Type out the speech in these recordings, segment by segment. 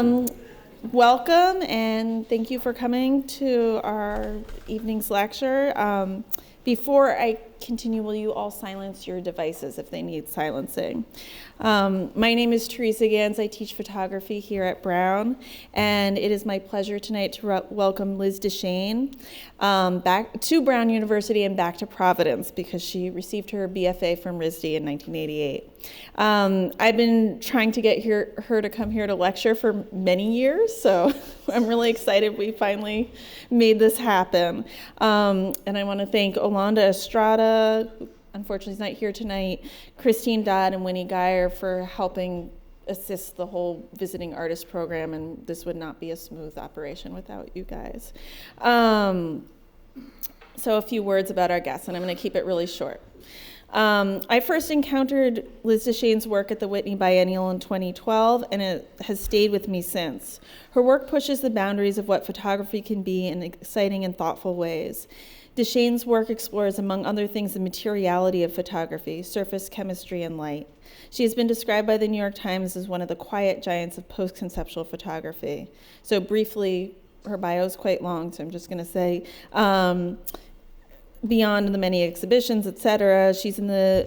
Welcome, and thank you for coming to our evening's lecture. Before I continue, will you all silence your devices if they need silencing? My name is Teresa Gans. I teach photography here at Brown, and it is my pleasure tonight to welcome Liz Deschenes back to Brown University and back to Providence because she received her BFA from RISD in 1988. I've been trying to get her to come here to lecture for many years, so I'm really excited we finally made this happen. And I want to thank Olanda Estrada, who unfortunately is not here tonight, Christine Dodd and Winnie Geyer for helping assist the whole visiting artist program, and this would not be a smooth operation without you guys. So a few words about our guests, and I'm going to keep it really short. I first encountered Liz Deschenes' work at the Whitney Biennial in 2012, and it has stayed with me since. Her work pushes the boundaries of what photography can be in exciting and thoughtful ways. Deschenes' work explores, among other things, the materiality of photography, surface chemistry, and light. She has been described by the New York Times as one of the quiet giants of post-conceptual photography. So briefly, her bio is quite long, so I'm just going to say, beyond the many exhibitions, etc., she's in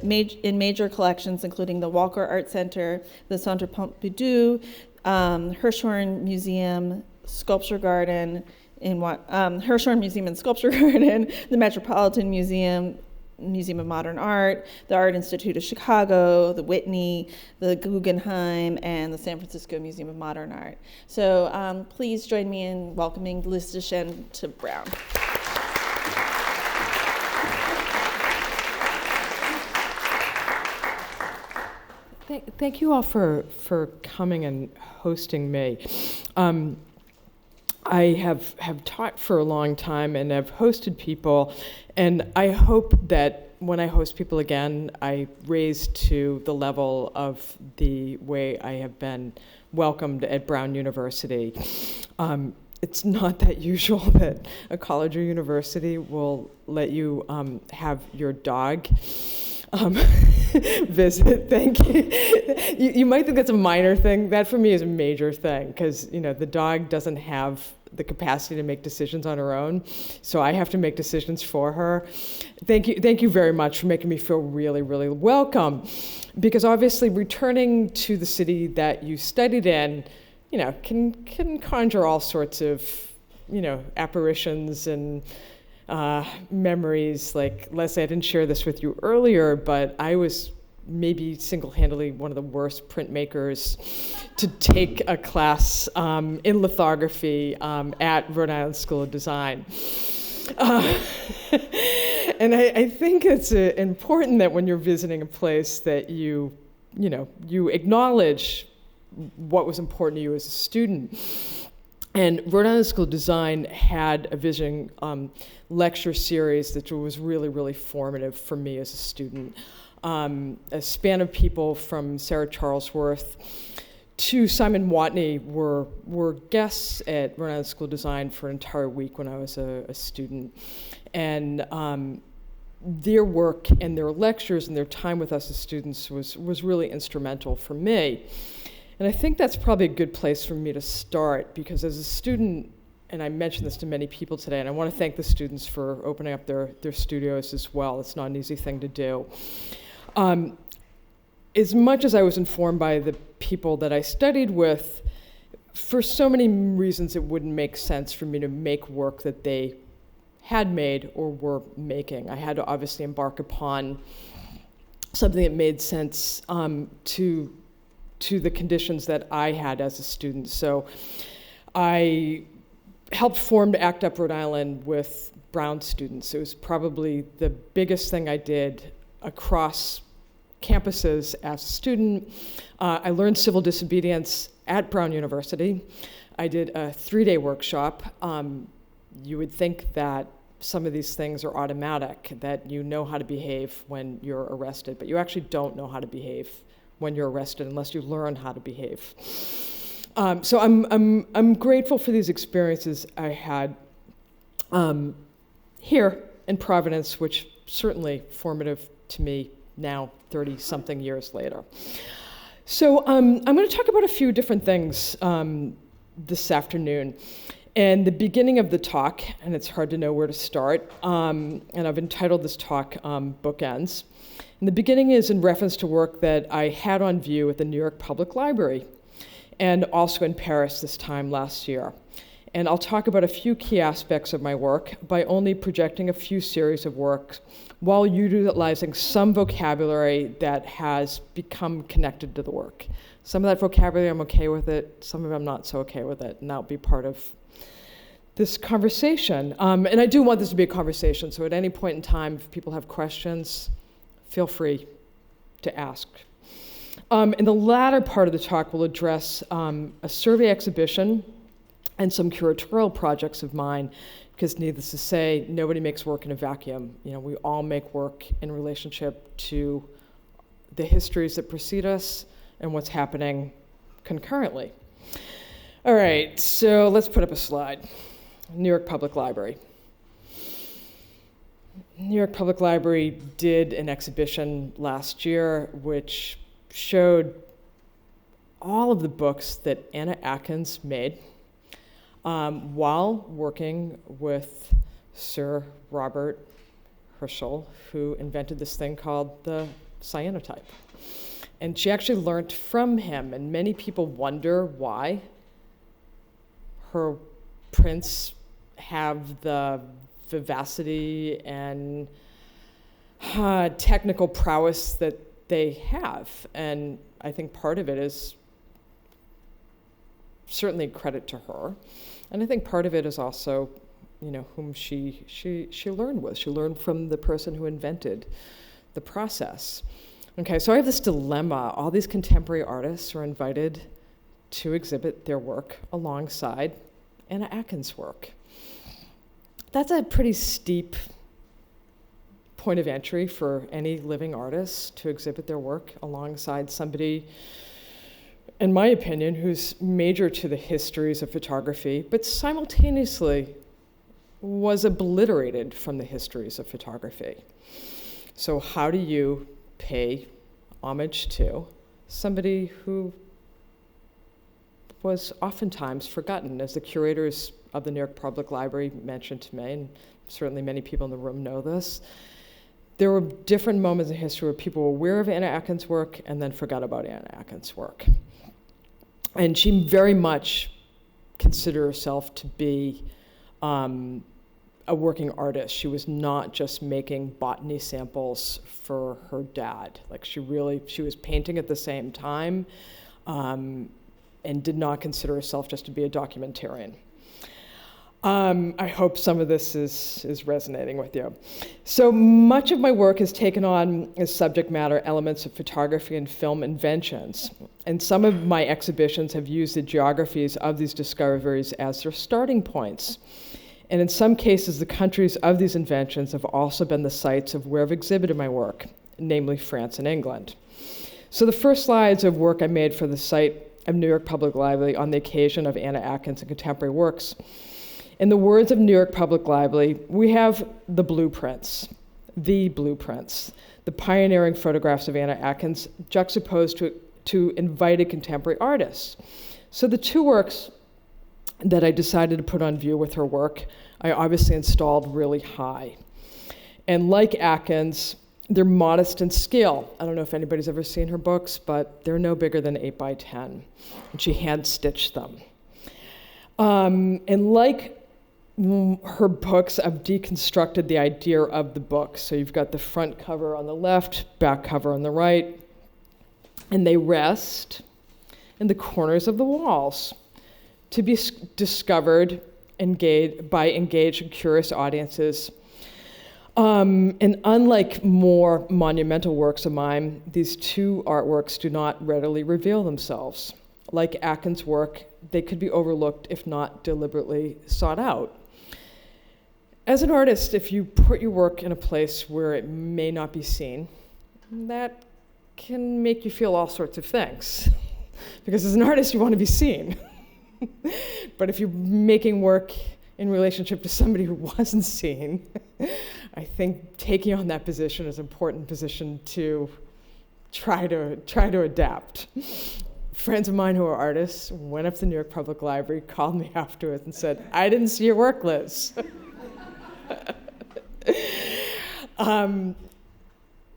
major collections, including the Walker Art Center, the Centre Pompidou, Hirshhorn Museum, Sculpture Garden, Hirshhorn Museum and Sculpture Garden, the Metropolitan Museum, Museum of Modern Art, the Art Institute of Chicago, the Whitney, the Guggenheim, and the San Francisco Museum of Modern Art. So please join me in welcoming Liz Deschenes to Brown. Thank you all for coming and hosting me. I have taught for a long time and have hosted people, and I hope that when I host people again, I raise to the level of the way I have been welcomed at Brown University. It's not that usual that a college or university will let you have your dog visit. Thank you. You might think that's a minor thing. That for me is a major thing because the dog doesn't have the capacity to make decisions on her own, so I have to make decisions for her. Thank you very much for making me feel really, really welcome. Because obviously, returning to the city that you studied in, can conjure all sorts of, apparitions and memories. Like, Leslie, I didn't share this with you earlier, but I was maybe single-handedly one of the worst printmakers to take a class in lithography at Rhode Island School of Design. And I think it's important that when you're visiting a place that you acknowledge what was important to you as a student. And Rhode Island School of Design had a vision lecture series that was really, really formative for me as a student. A span of people from Sarah Charlesworth to Simon Watney were guests at Rhode Island School of Design for an entire week when I was a student. And their work and their lectures and their time with us as students was really instrumental for me. And I think that's probably a good place for me to start, because as a student, and I mentioned this to many people today, and I want to thank the students for opening up their studios as well. It's not an easy thing to do. As much as I was informed by the people that I studied with, for so many reasons it wouldn't make sense for me to make work that they had made or were making. I had to obviously embark upon something that made sense to the conditions that I had as a student. So I helped form ACT UP Rhode Island with Brown students. It was probably the biggest thing I did across campuses as a student. I learned civil disobedience at Brown University. I did a 3-day workshop. You would think that some of these things are automatic, that you know how to behave when you're arrested, but you actually don't know how to behave when you're arrested unless you learn how to behave. So I'm grateful for these experiences I had here in Providence, which certainly formative to me now, 30-something years later. So I'm going to talk about a few different things this afternoon. And the beginning of the talk, and it's hard to know where to start, and I've entitled this talk Bookends. And the beginning is in reference to work that I had on view at the New York Public Library, and also in Paris this time last year. And I'll talk about a few key aspects of my work by only projecting a few series of works while utilizing some vocabulary that has become connected to the work. Some of that vocabulary, I'm okay with it. Some of it, I'm not so okay with it, and that'll be part of this conversation. And I do want this to be a conversation, so at any point in time, if people have questions, feel free to ask. In the latter part of the talk, we'll address a survey exhibition and some curatorial projects of mine, because needless to say, nobody makes work in a vacuum. You know, we all make work in relationship to the histories that precede us and what's happening concurrently. All right, so let's put up a slide. New York Public Library. New York Public Library did an exhibition last year which showed all of the books that Anna Atkins made while working with Sir Robert Herschel, who invented this thing called the cyanotype. And she actually learned from him, and many people wonder why her prints have the vivacity and technical prowess that they have. And I think part of it is certainly credit to her. And I think part of it is also, you know, whom she learned with. She learned from the person who invented the process. Okay, so I have this dilemma. All these contemporary artists are invited to exhibit their work alongside Anna Atkins' work. That's a pretty steep point of entry for any living artist to exhibit their work alongside somebody, in my opinion, who's major to the histories of photography, but simultaneously was obliterated from the histories of photography. So how do you pay homage to somebody who was oftentimes forgotten? As the curators of the New York Public Library mentioned to me, and certainly many people in the room know this, there were different moments in history where people were aware of Anna Atkins' work and then forgot about Anna Atkins' work. And she very much considered herself to be a working artist. She was not just making botany samples for her dad. Like she was painting at the same time and did not consider herself just to be a documentarian. I hope some of this is resonating with you. So much of my work has taken on as subject matter elements of photography and film inventions. And some of my exhibitions have used the geographies of these discoveries as their starting points. And in some cases, the countries of these inventions have also been the sites of where I've exhibited my work, namely France and England. So the first slides of work I made for the site of New York Public Library on the occasion of Anna Atkins and contemporary works. In the words of New York Public Library, we have the blueprints, the pioneering photographs of Anna Atkins juxtaposed to invited contemporary artists. So the two works that I decided to put on view with her work, I obviously installed really high. And like Atkins, they're modest in scale. I don't know if anybody's ever seen her books, but they're no bigger than 8 by 10. And she hand-stitched them. And like her books, I've deconstructed the idea of the book. So you've got the front cover on the left, back cover on the right, and they rest in the corners of the walls to be discovered by engaged and curious audiences. And unlike more monumental works of mine, these two artworks do not readily reveal themselves. Like Atkins' work, they could be overlooked if not deliberately sought out. As an artist, if you put your work in a place where it may not be seen, that can make you feel all sorts of things. Because as an artist, you want to be seen. But if you're making work in relationship to somebody who wasn't seen, I think taking on that position is an important position to try to adapt. friends of mine who are artists went up to the New York Public Library, called me afterwards and said, "I didn't see your work, Liz."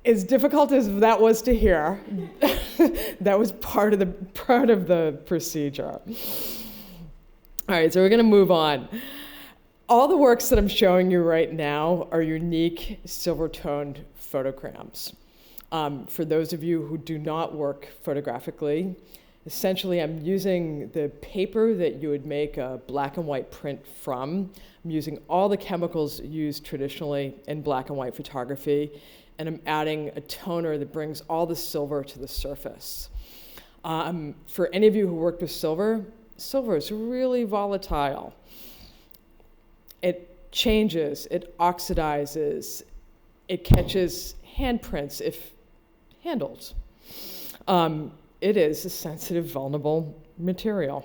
As difficult as that was to hear, that was part of the procedure. All right, so we're going to move on. All the works that I'm showing you right now are unique silver-toned photograms. For those of you who do not work photographically, essentially I'm using the paper that you would make a black and white print from. I'm using all the chemicals used traditionally in black and white photography, and I'm adding a toner that brings all the silver to the surface. For any of you who worked with silver, silver is really volatile. It changes, it oxidizes, it catches handprints if handled. It is a sensitive, vulnerable material.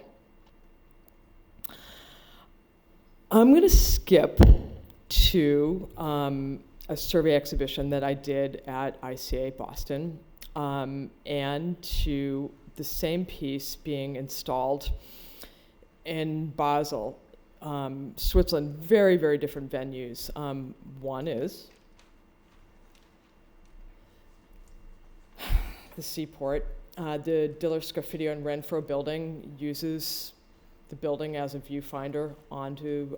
I'm going to skip to a survey exhibition that I did at ICA Boston, and to the same piece being installed in Basel, Switzerland. Very, very different venues. One is the seaport. The Diller Scofidio and Renfro building uses the building as a viewfinder onto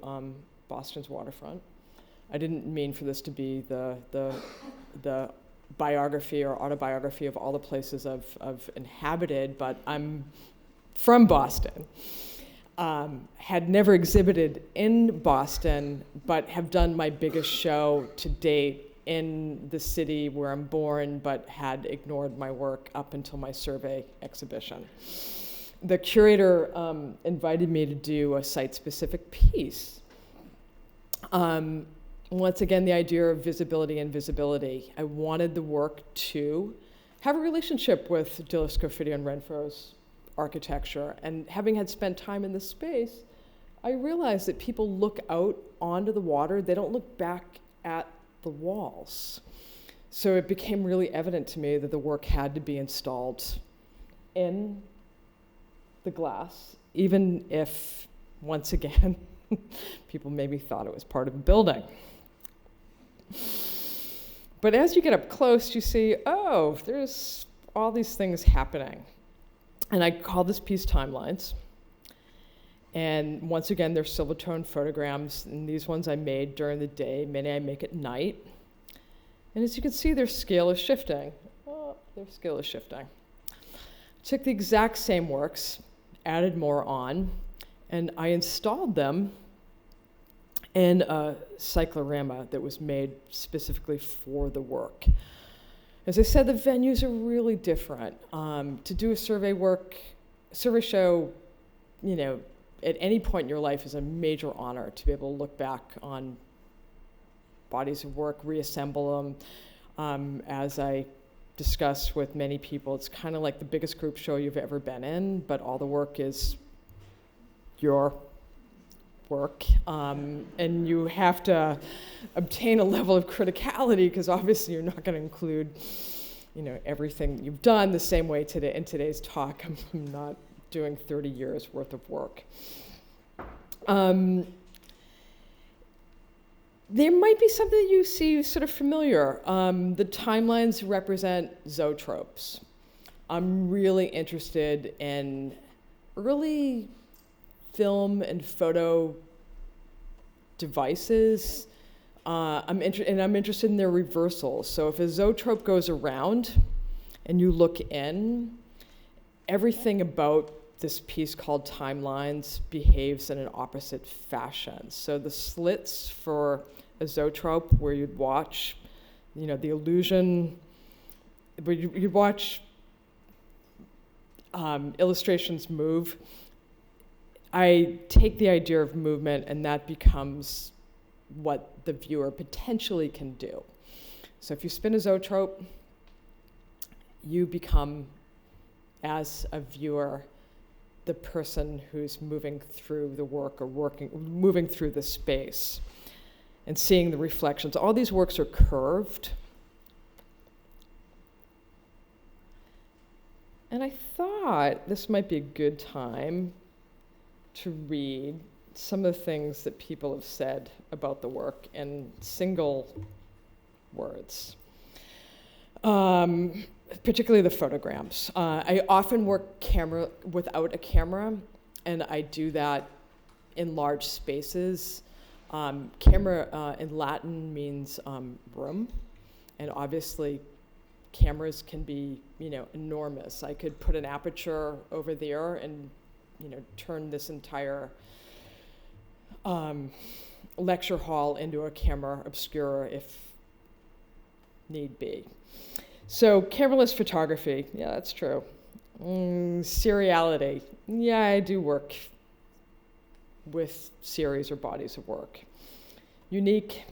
Boston's waterfront. I didn't mean for this to be the biography or autobiography of all the places I've inhabited, but I'm from Boston. Had never exhibited in Boston, but have done my biggest show to date in the city where I'm born, but had ignored my work up until my survey exhibition. The curator invited me to do a site-specific piece. Once again, the idea of visibility and visibility. I wanted the work to have a relationship with Diller Scofidio and Renfro's architecture, and having had spent time in this space, I realized that people look out onto the water, they don't look back at the walls. So it became really evident to me that the work had to be installed in the glass, even if, once again, people maybe thought it was part of a building. But as you get up close, you see, oh, there's all these things happening. And I call this piece Timelines. And once again, they're silver-tone photograms, and these ones I made during the day, many I make at night. And as you can see, their scale is shifting. Oh, their scale is shifting. Took the exact same works, added more on, and I installed them in a cyclorama that was made specifically for the work. As I said, the venues are really different. To do a survey show, you know, at any point in your life is a major honor to be able to look back on bodies of work, reassemble them. As I discuss with many people, it's kind of like the biggest group show you've ever been in, but all the work is your work. And you have to obtain a level of criticality, because obviously you're not going to include, you know, everything you've done the same way today. In today's talk, I'm not doing 30 years worth of work. There might be something that you see sort of familiar. The timelines represent zoetropes. I'm really interested in early film and photo devices. I'm interested in their reversals. So if a zoetrope goes around and you look in, everything about this piece called Timelines behaves in an opposite fashion. So the slits for a zoetrope, where you'd watch, you know, the illusion, where you'd watch illustrations move. I take the idea of movement, and that becomes what the viewer potentially can do. So if you spin a zoetrope, you become, as a viewer, the person who's moving through the work or moving through the space and seeing the reflections. All these works are curved. And I thought thought this might be a good time to read some of the things that people have said about the work in single words, particularly the photograms. I often work without a camera, and I do that in large spaces. Camera in Latin means room, and obviously cameras can be, enormous. I could put an aperture over there and, turn this entire lecture hall into a camera obscura if need be. So cameraless photography, yeah, that's true. Seriality, yeah, I do work with series or bodies of work. Unique,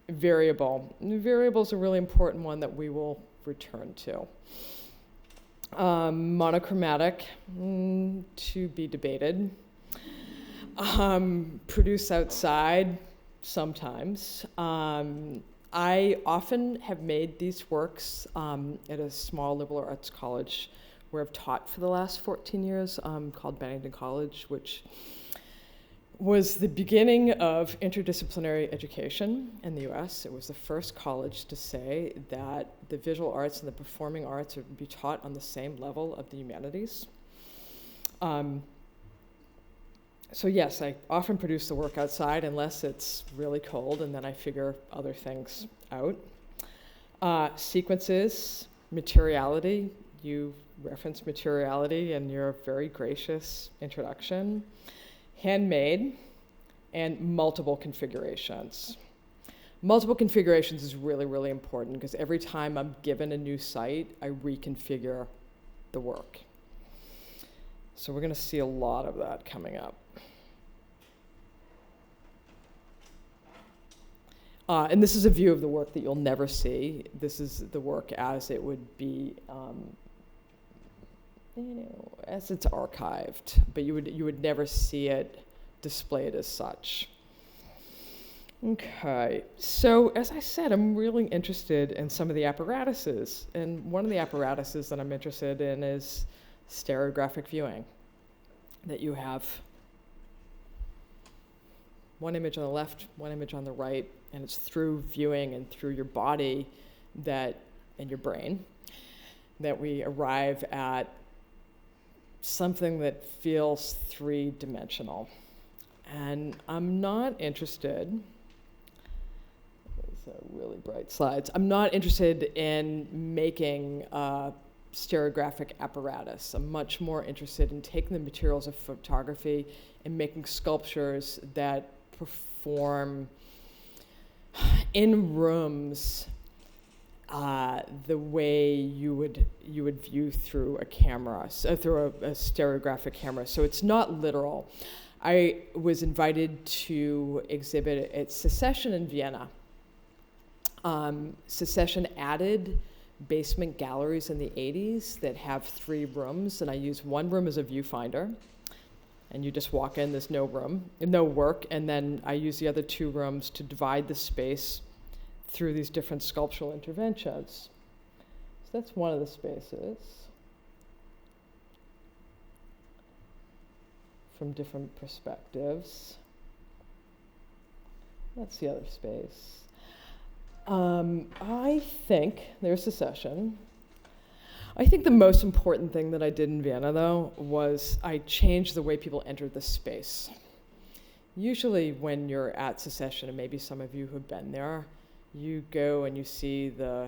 variable. Variable is a really important one that we will return to. Monochromatic, to be debated. Produce outside, sometimes. I often have made these works at a small liberal arts college where I've taught for the last 14 years, called Bennington College, which was the beginning of interdisciplinary education in the US. It was the first college to say that the visual arts and the performing arts would be taught on the same level of the humanities. So yes, I often produce the work outside unless it's really cold, and then I figure other things out. Sequences, materiality. You referenced materiality in your very gracious introduction. Handmade, and multiple configurations. Multiple configurations is really, really important because every time I'm given a new site, I reconfigure the work. So we're going to see a lot of that coming up. And this is a view of the work that you'll never see. This is the work as it would be, as it's archived, but you would never see it displayed as such. Okay, so as I said, I'm really interested in some of the apparatuses, and one of the apparatuses that I'm interested in is stereographic viewing, that you have one image on the left, one image on the right, and it's through viewing and through your body and your brain that we arrive at something that feels three-dimensional. And I'm not interested, these are really bright slides, I'm not interested in making a stereographic apparatus. I'm much more interested in taking the materials of photography and making sculptures that perform in rooms the way you would view through a camera, through a stereographic camera. So it's not literal. I was invited to exhibit at Secession in Vienna. Secession added basement galleries in the 80s that have 3 rooms, and I use one room as a viewfinder. And you just walk in, there's no work, and then I use the other 2 rooms to divide the space through these different sculptural interventions. So that's one of the spaces from different perspectives. That's the other space. I think, there's Secession. I think the most important thing that I did in Vienna, though, was I changed the way people entered the space. Usually when you're at Secession, and maybe some of you who've been there, you go and you see the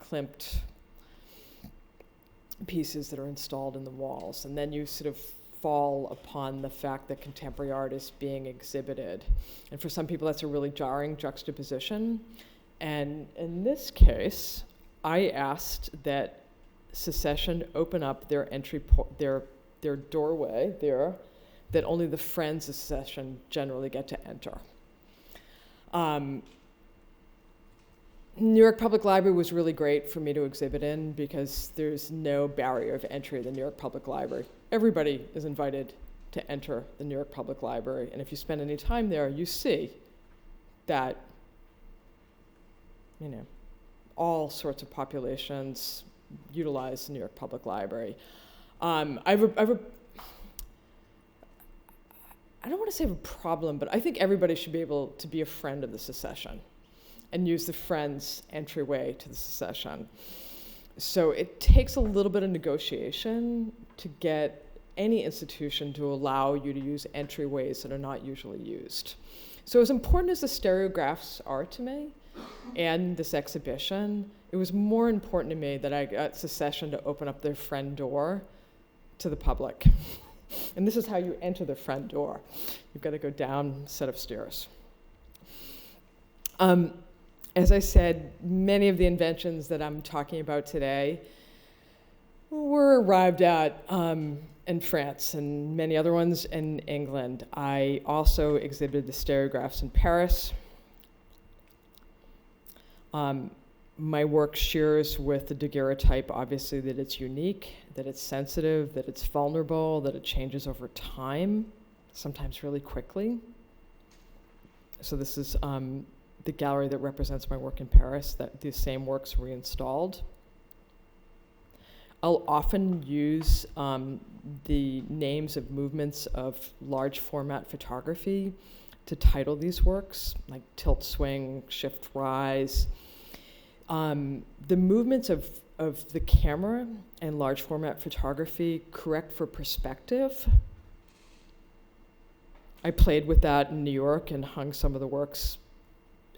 klimt pieces that are installed in the walls, and then you sort of fall upon the fact that contemporary art is being exhibited. And for some people, that's a really jarring juxtaposition. And in this case, I asked that Secession open up their their doorway there, that only the friends of Secession generally get to enter. New York Public Library was really great for me to exhibit in because there's no barrier of entry at the New York Public Library. Everybody is invited to enter the New York Public Library, and if you spend any time there, you see that, all sorts of populations utilize the New York Public Library. I don't want to say I have a problem, but I think everybody should be able to be a friend of the Secession and use the Friends entryway to the Secession. So it takes a little bit of negotiation to get any institution to allow you to use entryways that are not usually used. So as important as the stereographs are to me and this exhibition, it was more important to me that I got Secession to open up their friend door to the public. And this is how you enter the front door. You've got to go down a set of stairs. As I said, many of the inventions that I'm talking about today were arrived at in France and many other ones in England. I also exhibited the stereographs in Paris. My work shares with the daguerreotype, obviously, that it's unique, that it's sensitive, that it's vulnerable, that it changes over time, sometimes really quickly. So this is the gallery that represents my work in Paris, that the same works reinstalled. I'll often use the names of movements of large format photography to title these works, like tilt, swing, shift, rise. The movements of the camera and large format photography correct for perspective. I played with that in New York and hung some of the works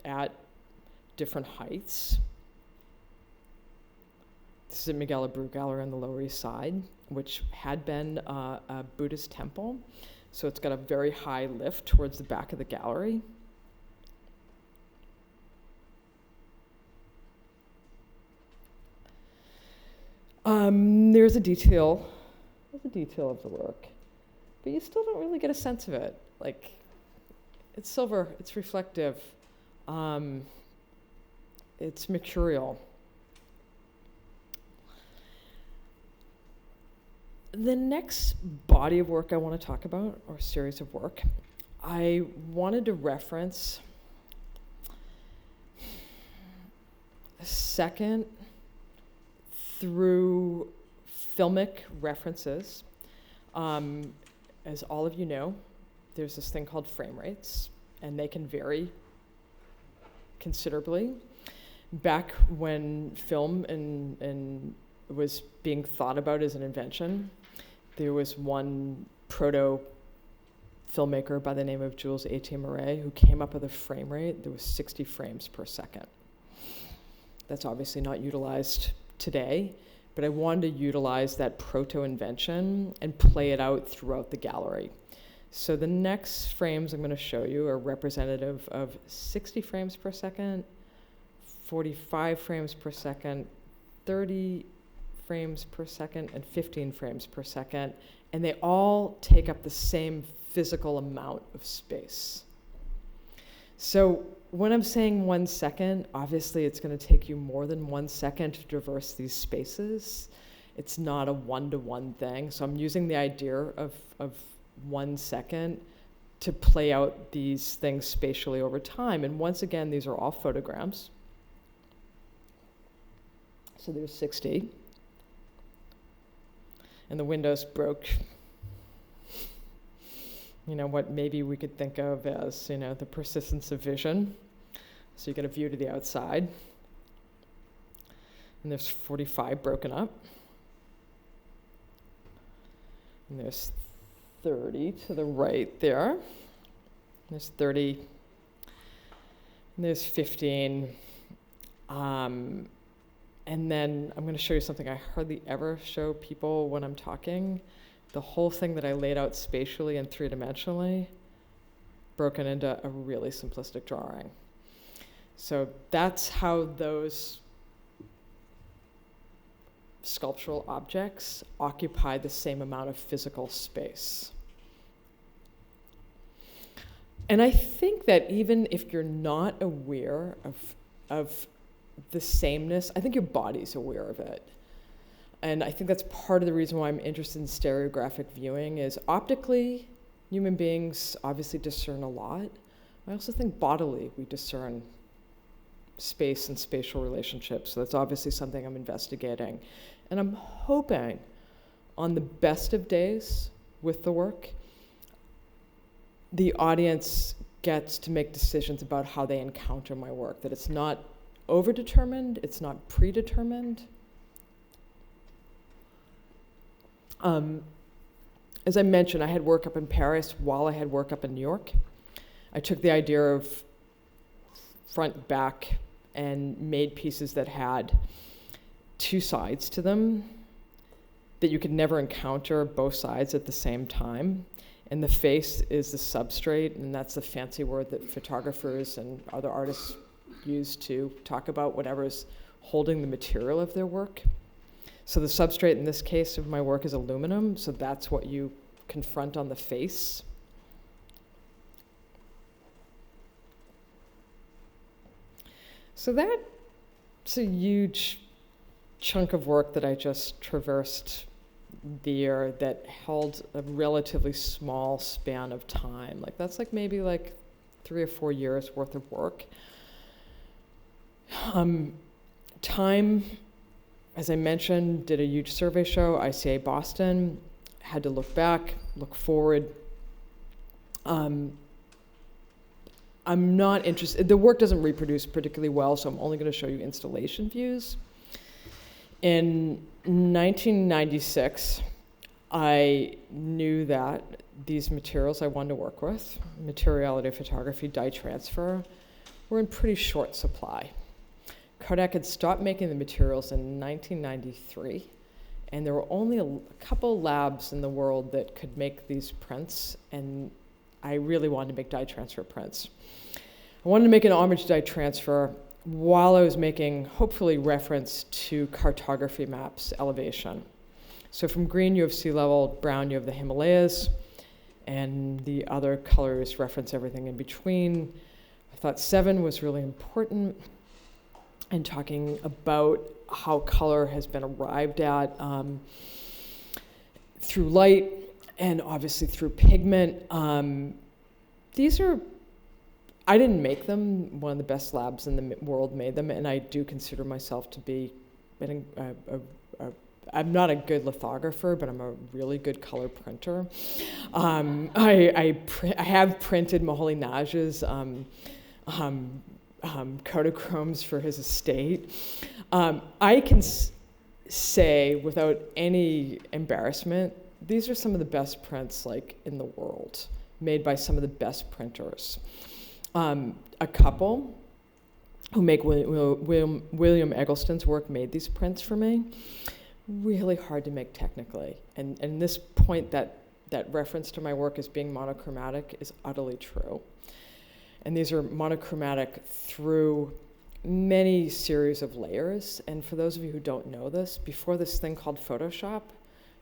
at different heights. This is at Miguel Abreu Gallery on the Lower East Side, which had been a Buddhist temple. So it's got a very high lift towards the back of the gallery. There's a detail of the work, but you still don't really get a sense of it. Like, it's silver, it's reflective, it's mercurial. The next body of work I want to talk about, or series of work, I wanted to reference second through filmic references. As all of you know, there's this thing called frame rates, and they can vary considerably. Back when film and was being thought about as an invention, there was one proto filmmaker by the name of Jules Etienne-Mouret who came up with a frame rate that was 60 frames per second. That's obviously not utilized today, but I wanted to utilize that proto-invention and play it out throughout the gallery. So the next frames I'm going to show you are representative of 60 frames per second, 45 frames per second, 30 frames per second, and 15 frames per second, and they all take up the same physical amount of space. So when I'm saying 1 second, obviously it's going to take you more than 1 second to traverse these spaces. It's not a one-to-one thing. So I'm using the idea of 1 second to play out these things spatially over time. And once again, these are all photograms. So there's 60. And the windows broke. You know, what maybe we could think of as, you know, the persistence of vision. So you get a view to the outside. And there's 45 broken up. And there's 30 to the right there. There's 30. And there's 15. And then I'm going to show you something I hardly ever show people when I'm talking. The whole thing that I laid out spatially and three-dimensionally broken into a really simplistic drawing. So that's how those sculptural objects occupy the same amount of physical space. And I think that even if you're not aware of the sameness, I think your body's aware of it. And I think that's part of the reason why I'm interested in stereographic viewing is optically, human beings obviously discern a lot. I also think bodily we discern space and spatial relationships. So that's obviously something I'm investigating. And I'm hoping on the best of days with the work, the audience gets to make decisions about how they encounter my work, that it's not overdetermined, it's not predetermined. As I mentioned, I had work up in Paris while I had work up in New York. I took the idea of front, back, and made pieces that had two sides to them, that you could never encounter both sides at the same time. And the face is the substrate, and that's the fancy word that photographers and other artists use to talk about whatever's holding the material of their work. So the substrate in this case of my work is aluminum, so that's what you confront on the face. So that's a huge chunk of work that I just traversed there that held a relatively small span of time. Like that's like maybe like 3 or 4 years worth of work. Time, as I mentioned, did a huge survey show, ICA Boston, had to look back, look forward. I'm not interested, the work doesn't reproduce particularly well, so I'm only going to show you installation views. In 1996, I knew that these materials I wanted to work with, materiality photography, dye transfer, were in pretty short supply. Kodak had stopped making the materials in 1993, and there were only a couple labs in the world that could make these prints, and I really wanted to make dye transfer prints. I wanted to make an homage dye transfer while I was making, hopefully, reference to cartography maps, elevation. So from green, you have sea level, brown, you have the Himalayas, and the other colors reference everything in between. I thought 7 was really important, and talking about how color has been arrived at through light and obviously through pigment. These are, I didn't make them. One of the best labs in the world made them, and I do consider myself to be, I'm not a good lithographer, but I'm a really good color printer. I have printed Moholy-Nagy's Kodachromes for his estate. I can say without any embarrassment, these are some of the best prints like in the world, made by some of the best printers. A couple who make William Eggleston's work made these prints for me. Really hard to make technically. And this point that reference to my work as being monochromatic is utterly true. And these are monochromatic through many series of layers. And for those of you who don't know this, before this thing called Photoshop,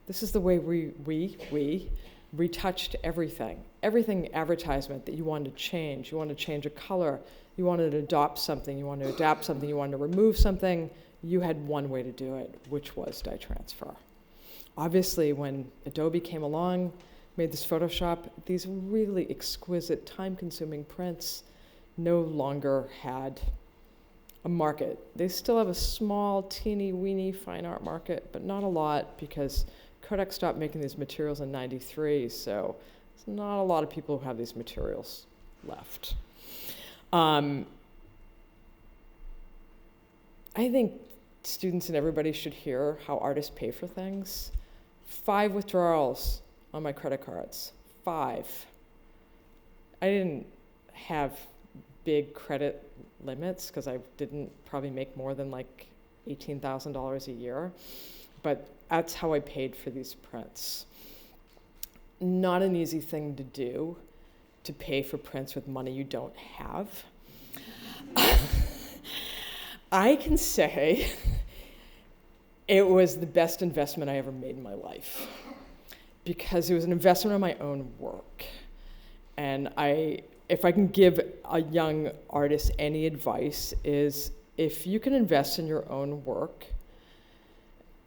this is the way we retouched everything. Everything advertisement that you wanted to change. You wanted to change a color. You wanted to adopt something. You wanted to adapt something. You wanted to remove something. You had one way to do it, which was dye transfer. Obviously, when Adobe came along, made this Photoshop, these really exquisite, time-consuming prints no longer had a market. They still have a small, teeny-weeny fine art market, but not a lot because Kodak stopped making these materials in '93, so there's not a lot of people who have these materials left. I think students and everybody should hear how artists pay for things. 5 withdrawals on my credit cards. 5. I didn't have big credit limits because I didn't probably make more than like $18,000 a year, but that's how I paid for these prints. Not an easy thing to do, to pay for prints with money you don't have. I can say it was the best investment I ever made in my life because it was an investment in my own work. And if I can give a young artist any advice is if you can invest in your own work,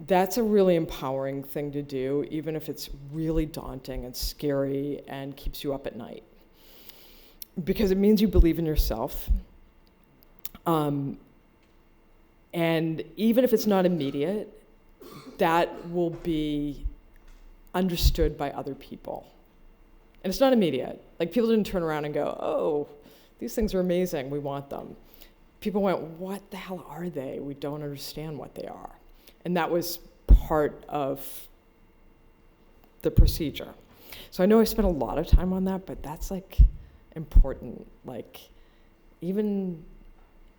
that's a really empowering thing to do, even if it's really daunting and scary and keeps you up at night. Because it means you believe in yourself. And even if it's not immediate, that will be understood by other people. And it's not immediate. Like, people didn't turn around and go, oh, these things are amazing, we want them. People went, what the hell are they? We don't understand what they are. And that was part of the procedure. So I know I spent a lot of time on that, but that's like important. Like, even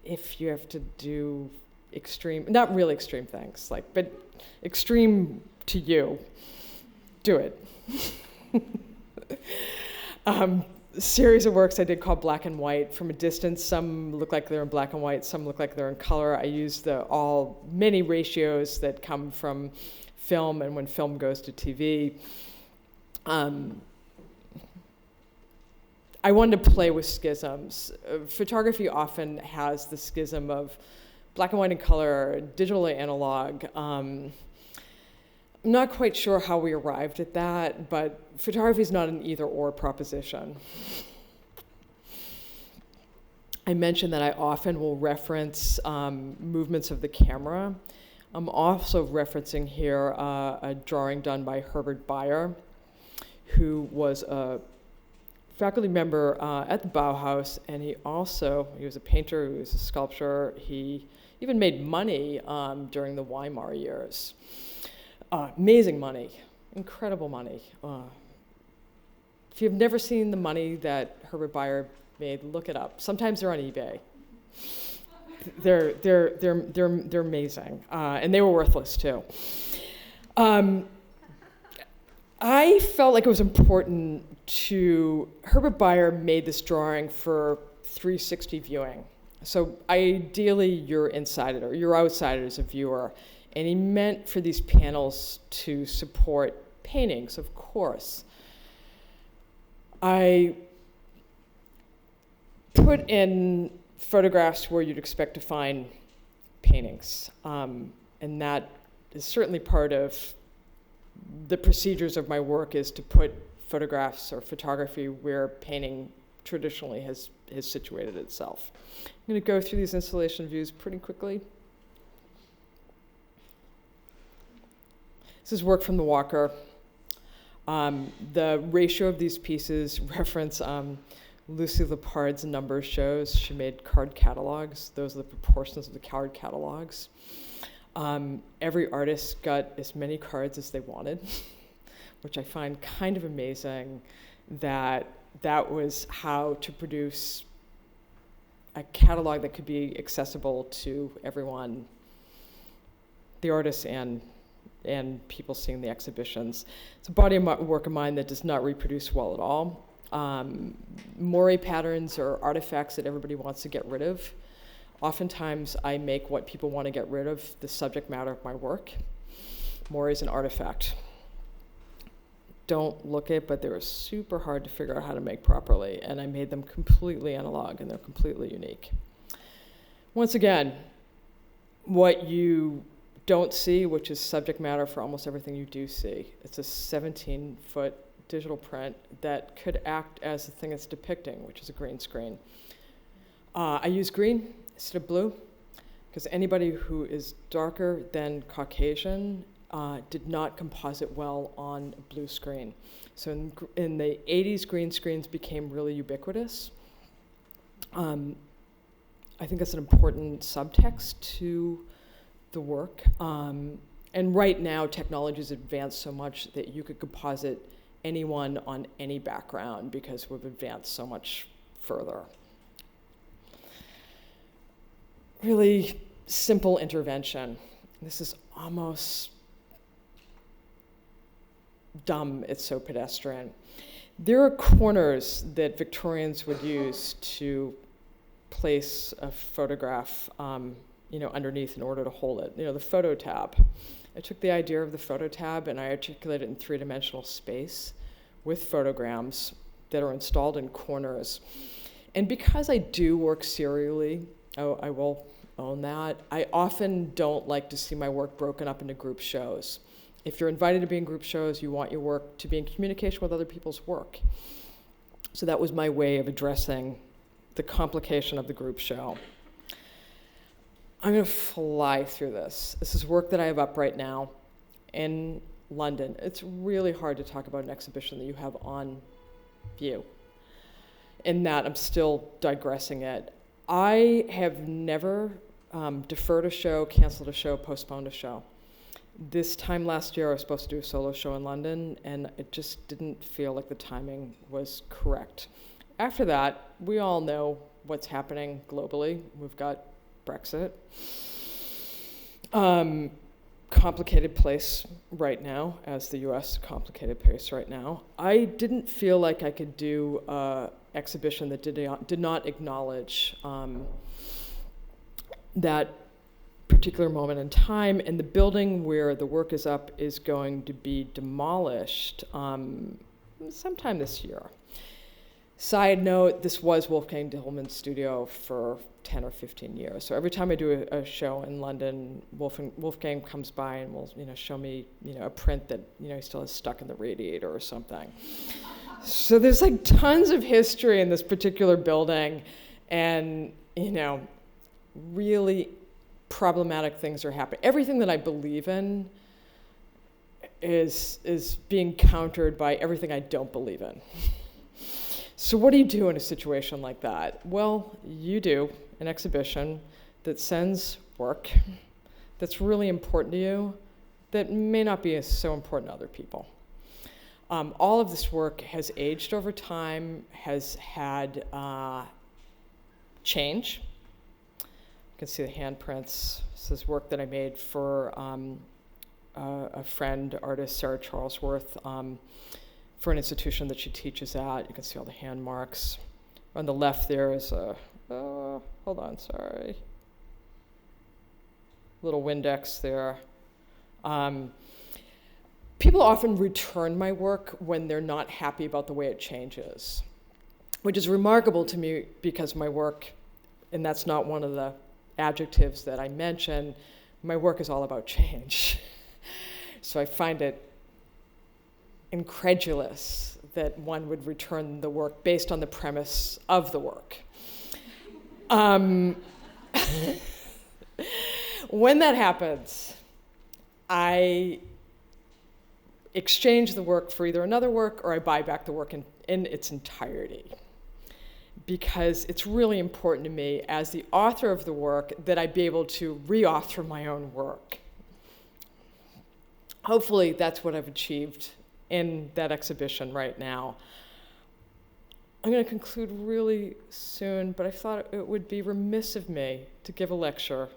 if you have to do extreme, not really extreme things, like, but extreme to you, do it. Series of works I did called Black and White. From a distance, some look like they're in black and white, some look like they're in color. I used many ratios that come from film and when film goes to TV. I wanted to play with schisms. Photography often has the schism of black and white and color, digital and analog. I'm not quite sure how we arrived at that, but photography is not an either-or proposition. I mentioned that I often will reference movements of the camera. I'm also referencing here a drawing done by Herbert Bayer, who was a faculty member at the Bauhaus, and he was a painter, he was a sculptor, he even made money during the Weimar years. Amazing money, incredible money. If you've never seen the money that Herbert Bayer made, look it up. Sometimes they're on eBay. They're amazing, and they were worthless too. I felt like it was important Herbert Bayer made this drawing for 360 viewing. So ideally you're inside it or you're outside it as a viewer. And he meant for these panels to support paintings, of course. I put in photographs where you'd expect to find paintings. And that is certainly part of the procedures of my work, is to put photographs or photography where painting traditionally has situated itself. I'm going to go through these installation views pretty quickly. This is work from the Walker. The ratio of these pieces reference Lucy Lepard's number shows. She made card catalogs. Those are the proportions of the card catalogs. Every artist got as many cards as they wanted, which I find kind of amazing that was how to produce a catalog that could be accessible to everyone, the artists and people seeing the exhibitions. It's a body of work of mine that does not reproduce well at all. Moire patterns are artifacts that everybody wants to get rid of. Oftentimes I make what people want to get rid of the subject matter of my work. Moire is an artifact. Don't look it, but they were super hard to figure out how to make properly, and I made them completely analog, and they're completely unique. Once again, what you don't see, which is subject matter for almost everything you do see. It's a 17-foot digital print that could act as the thing it's depicting, which is a green screen. I use green instead of blue, because anybody who is darker than Caucasian did not composite well on a blue screen. So in the 80s, green screens became really ubiquitous. I think that's an important subtext to the work. And right now, technology has advanced so much that you could composite anyone on any background because we've advanced so much further. Really simple intervention. This is almost dumb, it's so pedestrian. There are corners that Victorians would use to place a photograph underneath in order to hold it. The photo tab. I took the idea of the photo tab and I articulated it in three-dimensional space with photograms that are installed in corners. And because I do work serially, I will own that, I often don't like to see my work broken up into group shows. If you're invited to be in group shows, you want your work to be in communication with other people's work. So that was my way of addressing the complication of the group show. I'm going to fly through this. This is work that I have up right now in London. It's really hard to talk about an exhibition that you have on view. In that, I'm still digressing it. I have never deferred a show, canceled a show, postponed a show. This time last year, I was supposed to do a solo show in London, and it just didn't feel like the timing was correct. After that, we all know what's happening globally. We've got Brexit. Complicated place right now, as the US, complicated place right now. I didn't feel like I could do an exhibition that did not acknowledge that particular moment in time, and the building where the work is up is going to be demolished sometime this year. Side note, this was Wolfgang Dillman's studio for 10 or 15 years. So every time I do a show in London, Wolfgang comes by and will show me a print that he still has stuck in the radiator or something. So there's like tons of history in this particular building, and really problematic things are happening. Everything that I believe in is being countered by everything I don't believe in. So what do you do in a situation like that? Well, you do an exhibition that sends work that's really important to you that may not be so important to other people. All of this work has aged over time, has had change. You can see the handprints. This is work that I made for a friend, artist Sarah Charlesworth, for an institution that she teaches at. You can see all the hand marks. On the left there is a, hold on, sorry. Little Windex there. People often return my work when they're not happy about the way it changes, which is remarkable to me because my work, and that's not one of the adjectives that I mention, my work is all about change. So I find it incredulous that one would return the work based on the premise of the work. When that happens, I exchange the work for either another work or I buy back the work in its entirety. Because it's really important to me as the author of the work that I be able to re-author my own work. Hopefully that's what I've achieved in that exhibition right now. I'm going to conclude really soon, but I thought it would be remiss of me to give a lecture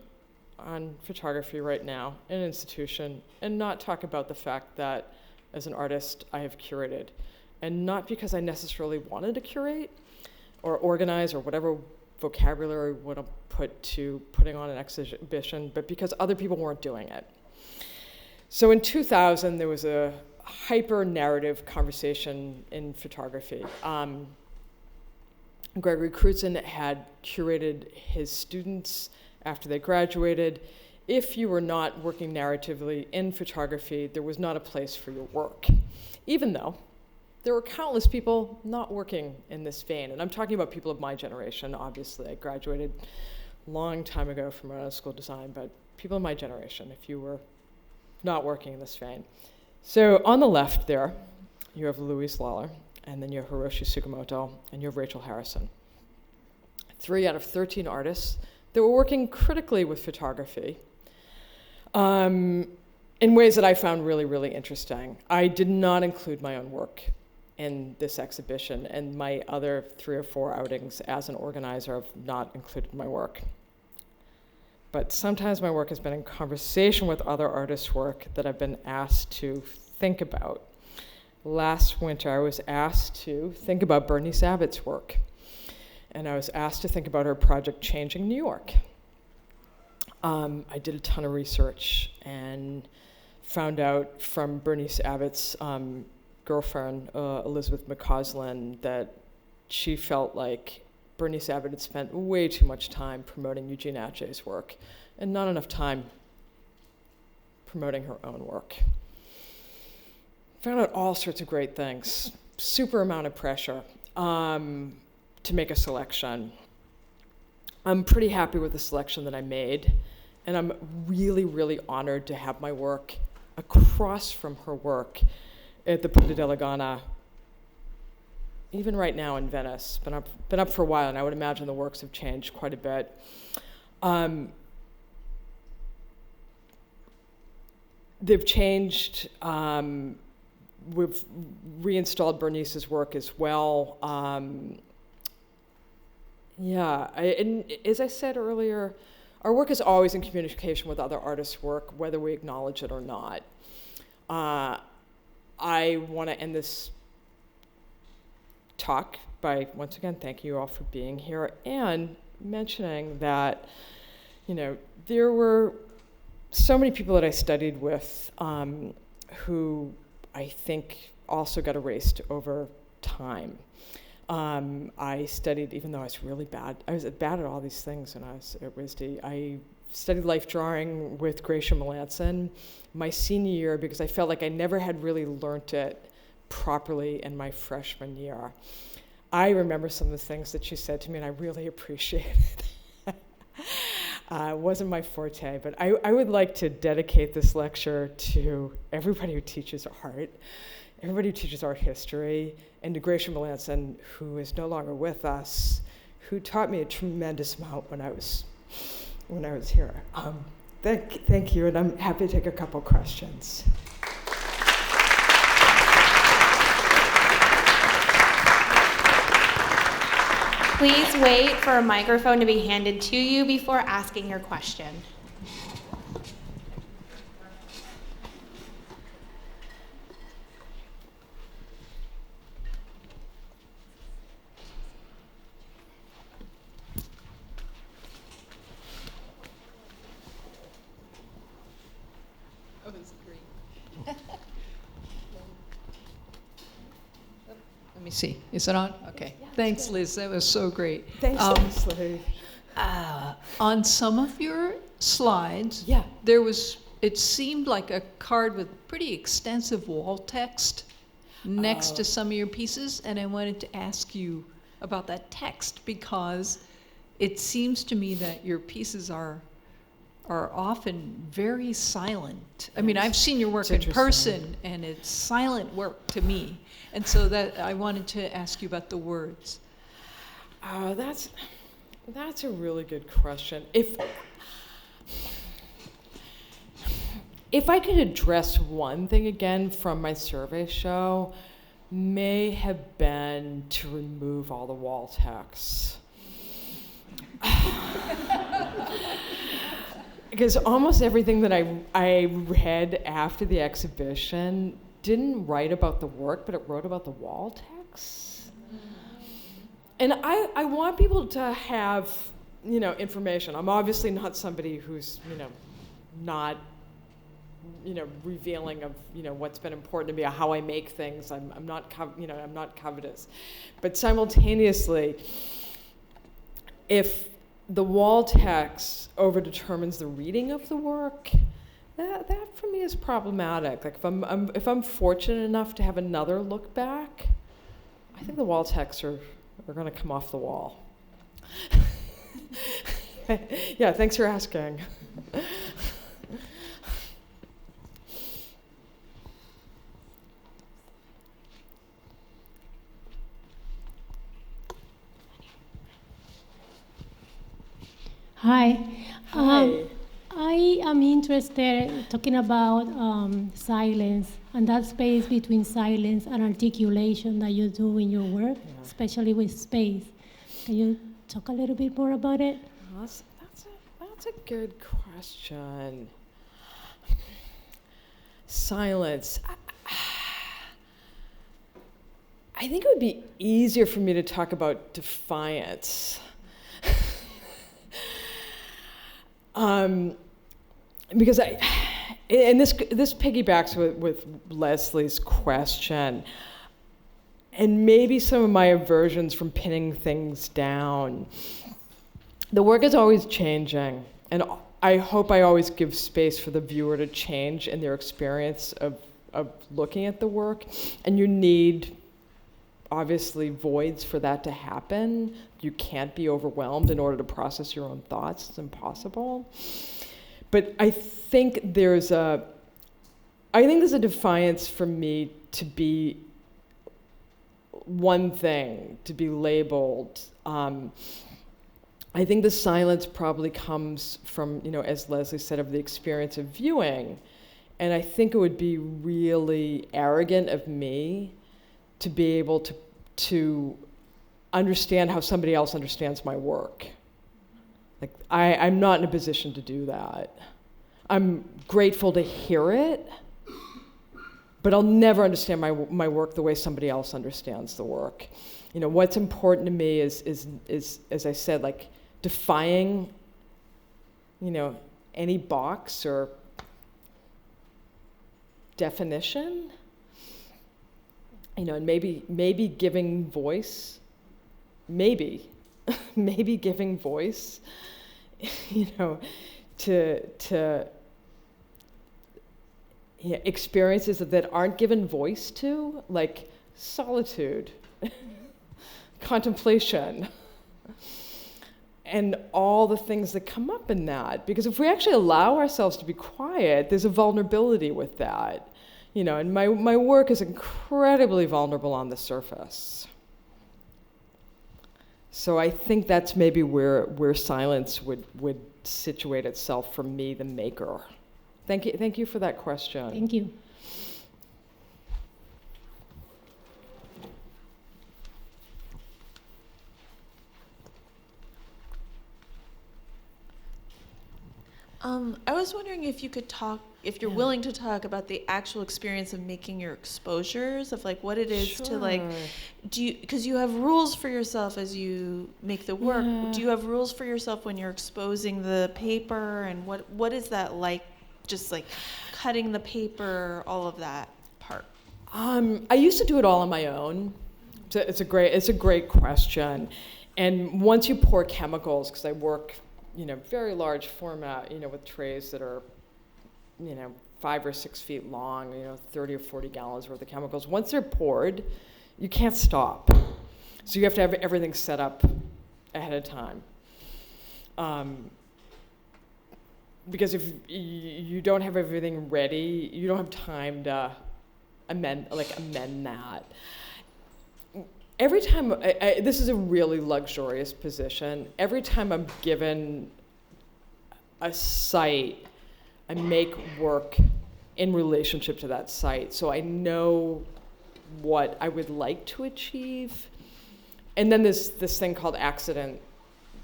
on photography right now in an institution and not talk about the fact that as an artist I have curated. And not because I necessarily wanted to curate or organize or whatever vocabulary I want to put to putting on an exhibition, but because other people weren't doing it. So in 2000, there was a hyper-narrative conversation in photography. Gregory Crutzen had curated his students after they graduated. If you were not working narratively in photography, there was not a place for your work, even though there were countless people not working in this vein. And I'm talking about people of my generation, obviously. I graduated a long time ago from art school design, but people of my generation, if you were not working in this vein. So on the left there, you have Louise Lawler, and then you have Hiroshi Tsukamoto, and you have Rachel Harrison. 3 out of 13 artists that were working critically with photography in ways that I found really, really interesting. I did not include my own work in this exhibition, and my other 3 or 4 outings as an organizer have not included my work. But sometimes my work has been in conversation with other artists' work that I've been asked to think about. Last winter, I was asked to think about Bernice Abbott's work, and I was asked to think about her project Changing New York. I did a ton of research and found out from Bernice Abbott's girlfriend, Elizabeth McCausland, that she felt like Bernice Abbott had spent way too much time promoting Eugene Atget's work and not enough time promoting her own work. Found out all sorts of great things, super amount of pressure to make a selection. I'm pretty happy with the selection that I made, and I'm really, really honored to have my work across from her work at the Punta della Gana, even right now in Venice. Been up for a while, and I would imagine the works have changed quite a bit. They've changed. We've reinstalled Bernice's work as well. And as I said earlier, our work is always in communication with other artists' work, whether we acknowledge it or not. I want to end this talk by, once again, thanking you all for being here and mentioning that, there were so many people that I studied with who I think also got erased over time. I studied, even though I was really bad, I was bad at all these things when I was at RISD. I studied life drawing with Gracia Melanson my senior year because I felt like I never had really learned it properly in my freshman year. I remember some of the things that she said to me, and I really appreciated it. It wasn't my forte, but I would like to dedicate this lecture to everybody who teaches art, everybody who teaches art history, and to Gracia Melanson, who is no longer with us, who taught me a tremendous amount when I was here. Thank you, and I'm happy to take a couple questions. Please wait for a microphone to be handed to you before asking your question. Oh, it's green. Let me see. Is it on? Okay. Yeah, thanks, Liz. That was so great. Thanks, Leslie. On some of your slides, Yeah. it seemed like a card with pretty extensive wall text next to some of your pieces, and I wanted to ask you about that text because it seems to me that your pieces are often very silent. I mean, I've seen your work in person, and it's silent work to me. And so that I wanted to ask you about the words. That's a really good question. If I could address one thing again from my survey show, may have been to remove all the wall text. Because almost everything that I read after the exhibition didn't write about the work, but it wrote about the wall text. And I want people to have, information. I'm obviously not somebody who's, not, revealing of, what's been important to me or how I make things. I'm not covetous. But simultaneously, if the wall text overdetermines the reading of the work, that for me is problematic. Like if I'm fortunate enough to have another look back, I think the wall texts are going to come off the wall. Yeah, thanks for asking. Hi. Hi. I am interested talking about silence and that space between silence and articulation that you do in your work, especially with space. Can you talk a little bit more about it? That's a good question. Silence. I think it would be easier for me to talk about defiance. Because this piggybacks with Leslie's question, and maybe some of my aversions from pinning things down. The work is always changing, and I hope I always give space for the viewer to change in their experience of looking at the work, and you need obviously voids for that to happen. You can't be overwhelmed in order to process your own thoughts. It's impossible. But I think there's a defiance for me to be one thing, to be labeled. I think the silence probably comes from, as Leslie said, of the experience of viewing. And I think it would be really arrogant of me to be able to understand how somebody else understands my work. Like, I'm not in a position to do that. I'm grateful to hear it, but I'll never understand my work the way somebody else understands the work. What's important to me is as I said, like, defying, any box or definition, and maybe giving voice, maybe giving voice, to experiences that aren't given voice to, like solitude, contemplation, and all the things that come up in that. Because if we actually allow ourselves to be quiet, there's a vulnerability with that. And my work is incredibly vulnerable on the surface. So I think that's maybe where silence would situate itself for me, the maker. Thank you for that question. Thank you. I was wondering if you could talk, if you're willing to talk about the actual experience of making your exposures, of like what it is to like, because you have rules for yourself as you make the work. Yeah. Do you have rules for yourself when you're exposing the paper, and what is that like, just like cutting the paper, all of that part? I used to do it all on my own. It's a great question. And once you pour chemicals, because I work, very large format, with trays that are, 5 or 6 feet long, 30 or 40 gallons worth of chemicals. Once they're poured, you can't stop. So you have to have everything set up ahead of time. Because if you don't have everything ready, you don't have time to amend that. Every time, this is a really luxurious position. Every time I'm given a site, I make work in relationship to that site. So I know what I would like to achieve. And then there's this thing called accident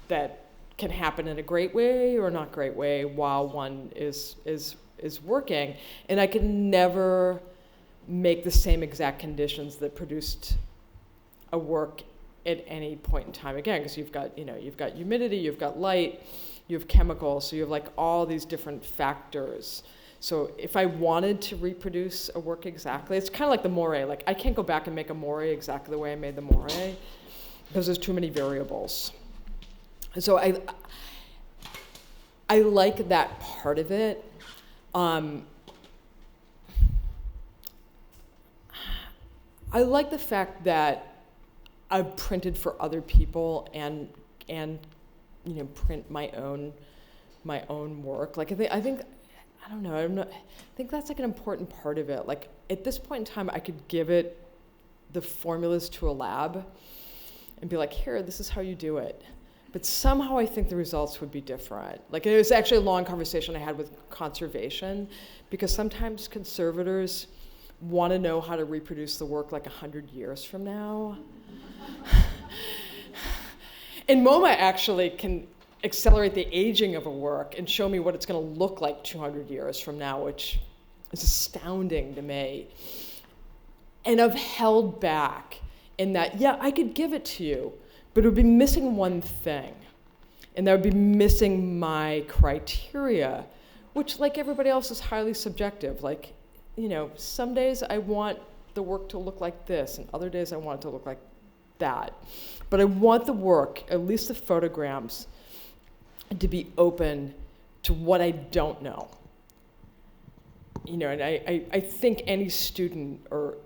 that can happen in a great way or not great way while one is working. And I can never make the same exact conditions that produced a work at any point in time again, because you've got humidity, you've got light, you have chemicals, so you have like all these different factors. So if I wanted to reproduce a work exactly, it's kind of like the moire. Like, I can't go back and make a moire exactly the way I made the moire because there's too many variables. So I like that part of it. I like the fact that I've printed for other people and print my own work. Like, I think that's like an important part of it. Like, at this point in time, I could give it the formulas to a lab and be like, here, this is how you do it. But somehow I think the results would be different. Like, it was actually a long conversation I had with conservation, because sometimes conservators want to know how to reproduce the work like 100 years from now. And MoMA actually can accelerate the aging of a work and show me what it's going to look like 200 years from now, which is astounding to me. And I've held back in that, yeah, I could give it to you, but it would be missing one thing. And that would be missing my criteria, which, like everybody else, is highly subjective. Like, some days I want the work to look like this, and other days I want it to look like that. But I want the work, at least the photograms, to be open to what I don't know. And I think any student or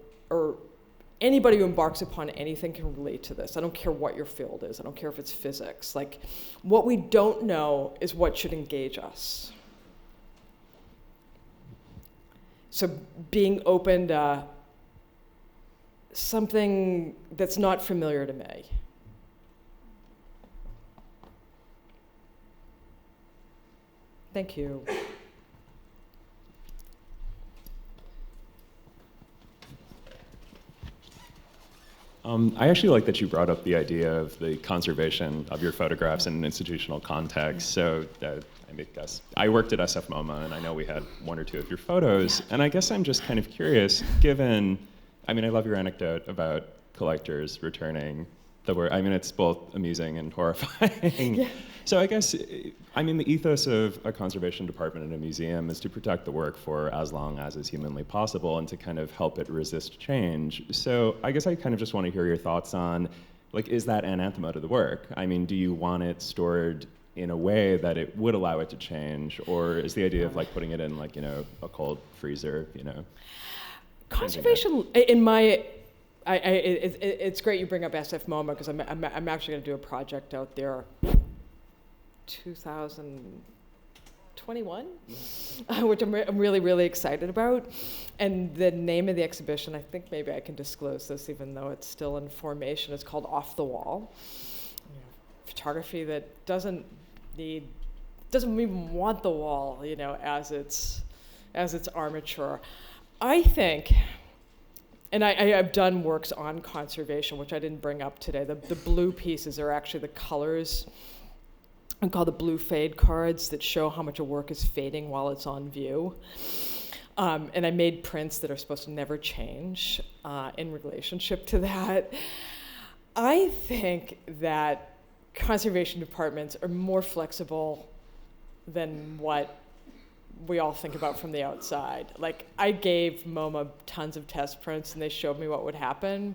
anybody who embarks upon anything can relate to this. I don't care what your field is. I don't care if it's physics. Like, what we don't know is what should engage us. So being open to something that's not familiar to me. Thank you. I actually like that you brought up the idea of the conservation of your photographs in an institutional context. So I worked at SF MoMA, and I know we had one or two of your photos. And I guess I'm just kind of curious, given, I love your anecdote about collectors returning the work. It's both amusing and horrifying. Yeah. So I guess, the ethos of a conservation department in a museum is to protect the work for as long as is humanly possible and to kind of help it resist change. So I guess I kind of just want to hear your thoughts on, like, is that anathema to the work? Do you want it stored in a way that it would allow it to change, or is the idea of like putting it in like, a cold freezer, Conservation, in my, it's great you bring up SF MoMA, because I'm actually going to do a project out there 2021, which I'm really, really excited about. And the name of the exhibition, I think maybe I can disclose this even though it's still in formation, it's called Off the Wall. Photography that doesn't even want the wall, as its armature. I think, and I've done works on conservation, which I didn't bring up today. The blue pieces are actually the colors. I call the blue fade cards that show how much a work is fading while it's on view. And I made prints that are supposed to never change in relationship to that. I think that conservation departments are more flexible than what we all think about from the outside. Like, I gave MoMA tons of test prints and they showed me what would happen.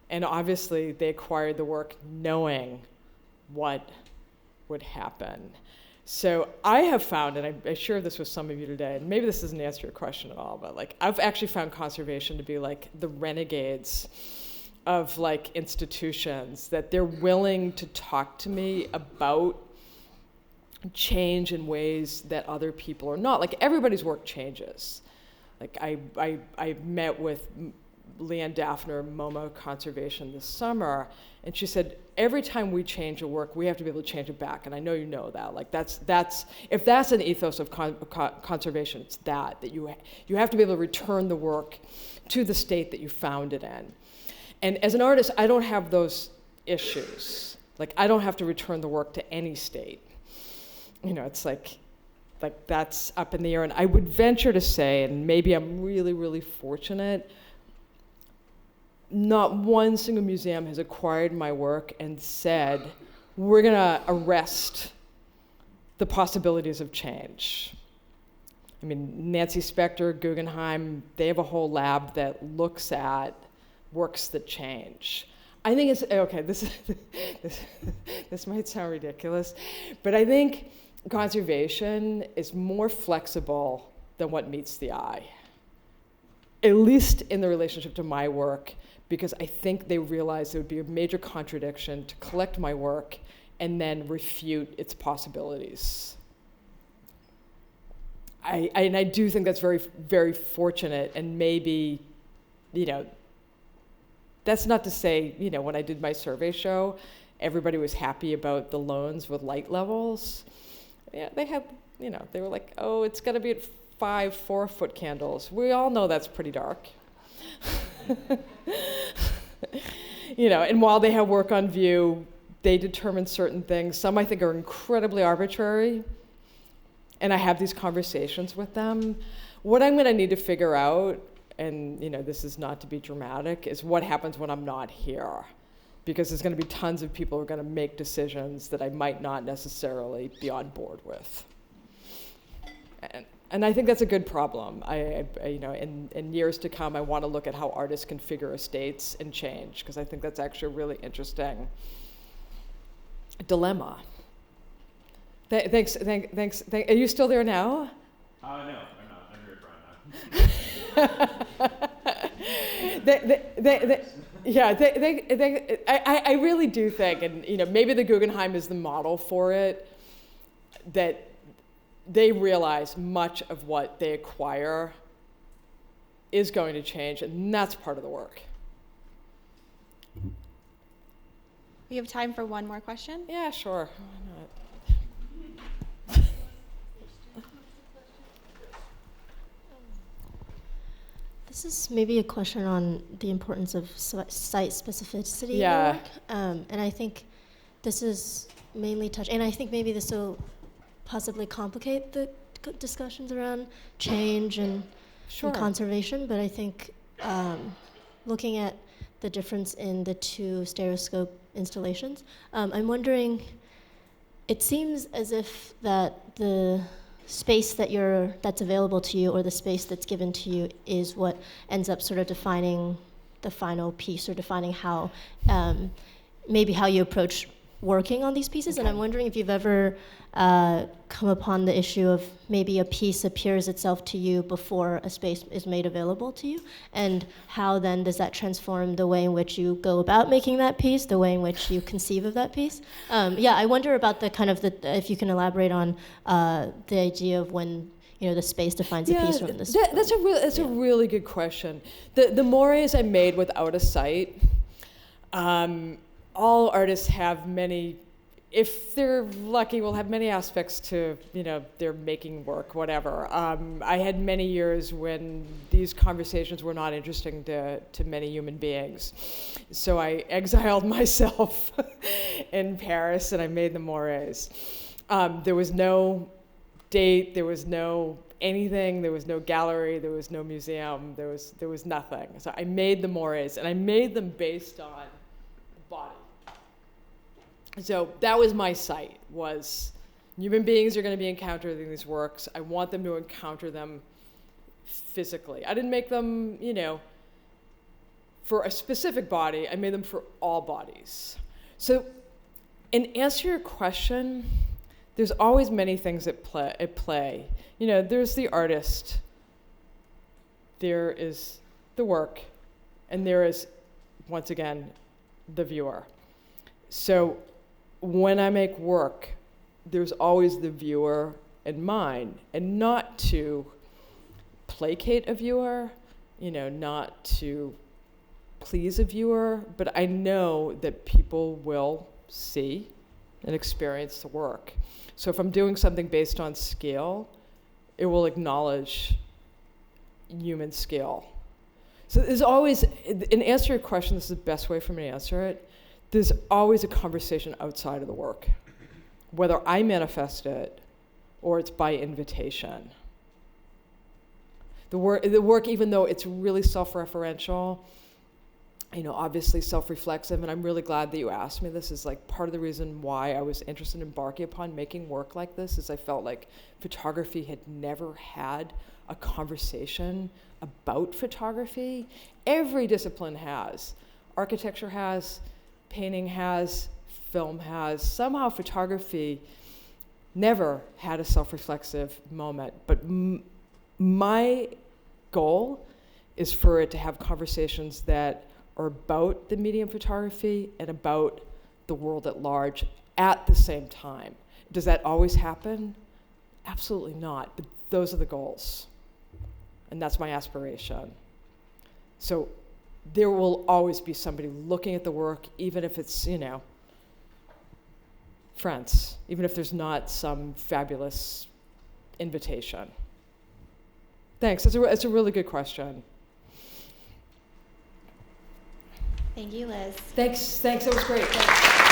And obviously they acquired the work knowing what would happen. So I have found, and I shared this with some of you today, and maybe this doesn't answer your question at all, but like, I've actually found conservation to be like the renegades of like institutions, that they're willing to talk to me about change in ways that other people are not. Like, everybody's work changes. Like, I met with Leanne Daphner, MoMA Conservation, this summer, and she said, every time we change a work, we have to be able to change it back. And I know you know that. Like, that's if that's an ethos of conservation, it's that you have to be able to return the work to the state that you found it in. And as an artist, I don't have those issues. Like, I don't have to return the work to any state. It's like that's up in the air. And I would venture to say, and maybe I'm really, really fortunate, not one single museum has acquired my work and said, we're going to arrest the possibilities of change. Nancy Spector, Guggenheim, they have a whole lab that looks at works that change. I think it's, okay, this might sound ridiculous, but I think conservation is more flexible than what meets the eye, at least in the relationship to my work, because I think they realized it would be a major contradiction to collect my work and then refute its possibilities. And I do think that's very, very fortunate, and maybe, that's not to say, when I did my survey show, everybody was happy about the loans with light levels. Yeah, they had, they were like, oh, it's got to be at 5 4-foot candles. We all know that's pretty dark. And while they have work on view, they determine certain things. Some I think are incredibly arbitrary, and I have these conversations with them. What I'm going to need to figure out, and this is not to be dramatic, is what happens when I'm not here. Because there's going to be tons of people who are going to make decisions that I might not necessarily be on board with. And I think that's a good problem. In years to come, I want to look at how artists configure estates and change, because I think that's actually a really interesting dilemma. Thanks. Are you still there now? No, I'm not. I'm here for now. I really do think, and maybe the Guggenheim is the model for it, that they realize much of what they acquire is going to change, and that's part of the work. We have time for one more question. Yeah, sure. Why not? This is maybe a question on the importance of site specificity Yeah. in the work. And I think this is mainly and I think maybe this will possibly complicate the discussions around change and conservation, but I think looking at the difference in the two stereoscope installations, I'm wondering, it seems as if that the space that's available to you, or the space that's given to you, is what ends up sort of defining the final piece, or defining how maybe how you approach working on these pieces. Okay. And I'm wondering if you've ever come upon the issue of maybe a piece appears itself to you before a space is made available to you, and how then does that transform the way in which you go about making that piece, the way in which you conceive of that piece? I wonder about the kind of if you can elaborate on the idea of when the space defines a piece from the space. That's a really good question. The mores I made without a site. All artists have many, if they're lucky, will have many aspects to their making work, whatever. I had many years when these conversations were not interesting to many human beings. So I exiled myself in Paris and I made the mores. There was no date, there was no anything, there was no gallery, there was no museum, there was nothing. So I made the mores, and I made them based on body. So that was my site, was human beings are going to be encountering these works. I want them to encounter them physically. I didn't make them, for a specific body. I made them for all bodies. So in answer to your question, there's always many things at play. There's the artist, there is the work, and there is, once again, the viewer. So when I make work, there's always the viewer in mind, and not to placate a viewer, not to please a viewer, but I know that people will see and experience the work. So if I'm doing something based on scale, it will acknowledge human scale. So there's always, in answer to your question, this is the best way for me to answer it, there's always a conversation outside of the work, whether I manifest it or it's by invitation. The work, even though it's really self-referential, obviously self-reflexive, and I'm really glad that you asked me this, is like part of the reason why I was interested in embarking upon making work like this, is I felt like photography had never had a conversation about photography. Every discipline has. Architecture has, painting has, film has. Somehow photography never had a self-reflexive moment. But my goal is for it to have conversations that are about the medium photography and about the world at large at the same time. Does that always happen? Absolutely not, but those are the goals. And that's my aspiration. So there will always be somebody looking at the work, even if it's, friends, even if there's not some fabulous invitation. Thanks, it's a really good question. Thank you, Liz. Thanks, that was great. Thanks.